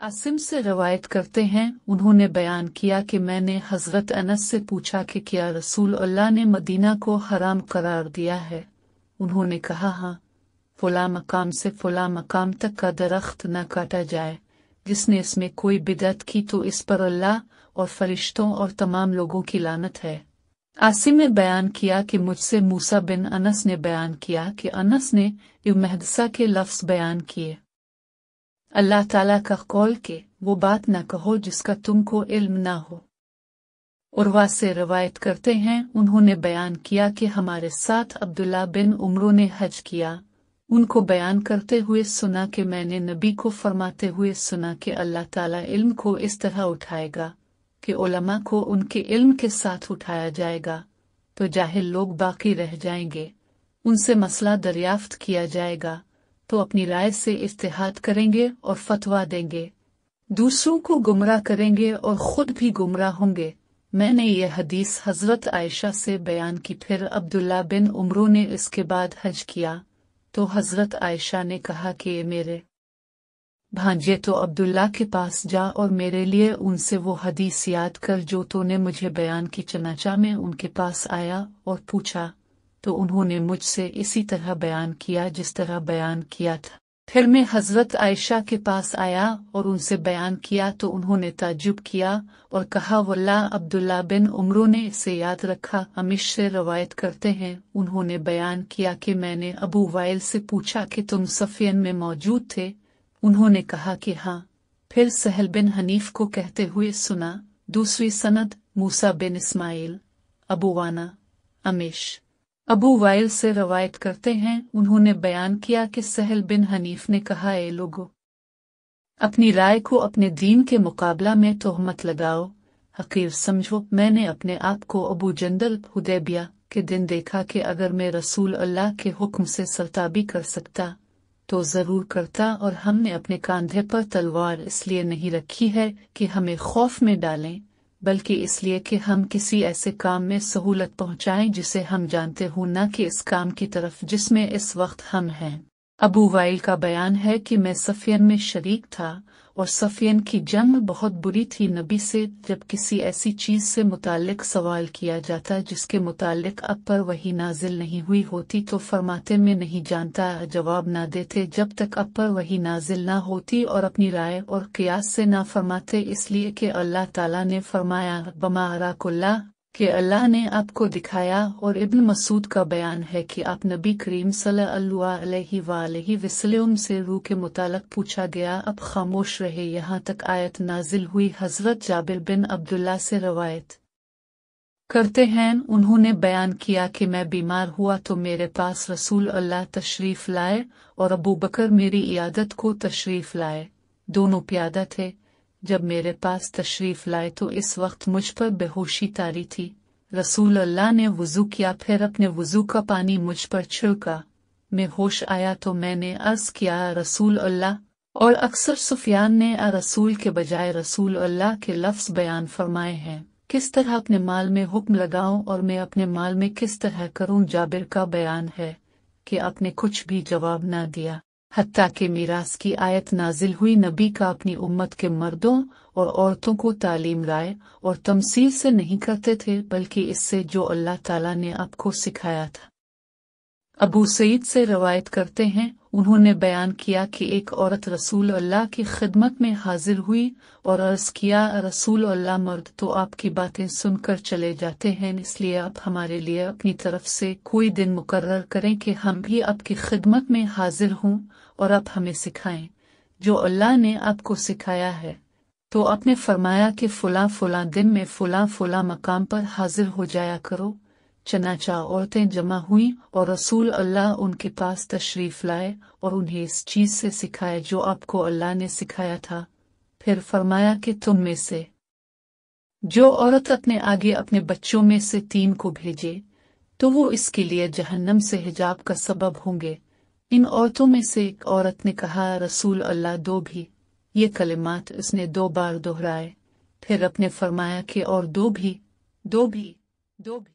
आसिम से रवायत करते हैं, उन्होंने बयान किया कि मैंने हजरत अनस से पूछा कि क्या रसूल अल्लाह ने मदीना को हराम करार दिया है। उन्होंने कहा हाँ, फला मकाम से फला मकाम तक का दरख्त न काटा जाए। जिसने इसमें कोई बिदअत की तो इस पर अल्लाह और फरिश्तों और तमाम लोगों की लानत है। आसिम ने बयान किया कि मुझसे मूसा बिन अनस ने बयान किया कि अनस ने महदसा के लफ्ज़ बयान किए। अल्लाह ताला का कौल के वो बात न कहो जिसका तुमको इल्म ना हो। उर्वा से रवायत करते हैं, उन्होंने बयान किया कि हमारे साथ अब्दुल्ला बिन उमरो ने हज किया। उनको बयान करते हुए सुना कि मैंने नबी को फरमाते हुए सुना कि अल्लाह ताला इल्म को इस तरह उठाएगा कि उलमा को उनके इल्म के साथ उठाया जाएगा, तो जाहिल लोग बाकी रह जाएंगे। उनसे मसला दरियाफ्त किया जाएगा तो अपनी राय से इज्तिहाद करेंगे और फतवा देंगे, दूसरों को गुमराह करेंगे और खुद भी गुमराह होंगे। मैंने ये हदीस हजरत आयशा से बयान की। फिर अब्दुल्ला बिन उमरो ने इसके बाद हज किया तो हजरत आयशा ने कहा कि ये मेरे भांजे तो अब्दुल्ला के पास जा और मेरे लिए उनसे वो हदीस याद कर जो तूने मुझे बयान की। चनाचा में उनके पास आया और पूछा तो उन्होंने मुझसे इसी तरह बयान किया जिस तरह बयान किया था। फिर मैं हजरत आयशा के पास आया और उनसे बयान किया तो उन्होंने ताज्जुब किया और कहा वल्लाह अब्दुल्ला बिन उमरो ने इसे याद रखा। अमिश से रवायत करते हैं, उन्होंने बयान किया कि मैंने अबू वाइल से पूछा कि तुम सफियन में मौजूद थे। उन्होंने कहा कि हाँ। फिर सहल बिन हनीफ को कहते हुए सुना। दूसरी सनद मूसा बिन इस्माइल, अबू वाना, अमिश अबू वाइल से रवायत करते हैं, उन्होंने बयान किया कि सहल बिन हनीफ ने कहा, ए लोगों, अपनी राय को अपने दीन के मुकाबला में तोहमत लगाओ, हकीर समझो। मैंने अपने आप को अबू जंदल हुदैबिया के दिन देखा कि अगर मैं रसूल अल्लाह के हुक्म से सरताबी कर सकता तो जरूर करता, और हमने अपने कांधे पर तलवार इसलिए नहीं रखी है कि हमें खौफ में डालें, बल्कि इसलिए कि हम किसी ऐसे काम में सहूलत पहुंचाएं जिसे हम जानते हों, न कि इस काम की तरफ जिसमें इस वक्त हम हैं। अबू वाइल का बयान है कि मैं सफियन में शरीक था और सफियन की जंग बहुत बुरी थी। नबी से जब किसी ऐसी चीज से मुताल्लिक सवाल किया जाता जिसके मुताल्लिक अब पर वही नाजिल नहीं हुई होती तो फरमाते मैं नहीं जानता, जवाब ना देते जब तक अब पर वही नाजिल ना होती, और अपनी राय और कियास से ना फरमाते, इसलिए कि अल्लाह ताला ने फरमाया बमा अराकुल्लाह कि अल्लाह ने आपको दिखाया। और इब्न मसूद का बयान है कि आप नबी करीम सल्लल्लाहु अलैहि वसल्लम से रूह के मुताल्लिक पूछा गया, अब खामोश रहे यहाँ तक आयत नाजिल हुई। हजरत जाबिर बिन अब्दुल्ला से रवायत करते हैं, उन्होंने बयान किया कि मैं बीमार हुआ तो मेरे पास रसूल अल्लाह तशरीफ लाए और अबू बकर मेरी इयादत को तशरीफ लाए। दोनों प्यादा थे। जब मेरे पास तशरीफ लाए तो इस वक्त मुझ पर बेहोशी तारी थी। रसूल अल्लाह ने वुजू किया, फिर अपने वुजू का पानी मुझ पर छिड़का। मैं होश आया तो मैंने अर्ज किया रसूल अल्लाह, और अक्सर सुफियान ने रसूल के बजाय रसूल अल्लाह के लफ्ज़ बयान फरमाए हैं। किस तरह अपने माल में हुक्म लगाऊं और मैं अपने माल में किस तरह करूं। जाबिर का बयान है कि आपने कुछ भी जवाब ना दिया हत्ता कि मीरास की आयत नाजिल हुई। नबी का अपनी उम्मत के मर्दों और औरतों को तालीम राय और तमसील से नहीं करते थे, बल्कि इससे जो अल्लाह ताला ने आपको सिखाया था। अबू सईद से रवायत करते हैं, उन्होंने बयान किया कि एक औरत रसूल अल्लाह की खिदमत में हाजिर हुई और अर्ज किया, रसूल अल्लाह, मर्द तो आपकी बातें सुनकर चले जाते हैं, इसलिए आप हमारे लिए अपनी तरफ से कोई दिन मुकर्रर करें कि हम भी आपकी खिदमत में हाजिर हों और आप हमें सिखाएं जो अल्लाह ने आपको सिखाया है। तो आपने फरमाया कि फुला फुला दिन में फुला फुला मकाम पर हाजिर हो जाया करो। चनाचा औरतें जमा हुईं और रसूल अल्लाह उनके पास तशरीफ लाए और उन्हें इस चीज से सिखाया जो आपको अल्लाह ने सिखाया था। फिर फरमाया कि तुम में से जो औरत अपने आगे अपने बच्चों में से 3 को भेजे तो वो इसके लिए जहन्नम से हिजाब का सबब होंगे। इन औरतों में से एक औरत ने कहा, रसूल अल्लाह 2 भी। ये कलिमात उसने 2 बार दोहराए। फिर अपने फरमाया कि और 2 भी, 2 भी, 2 भी।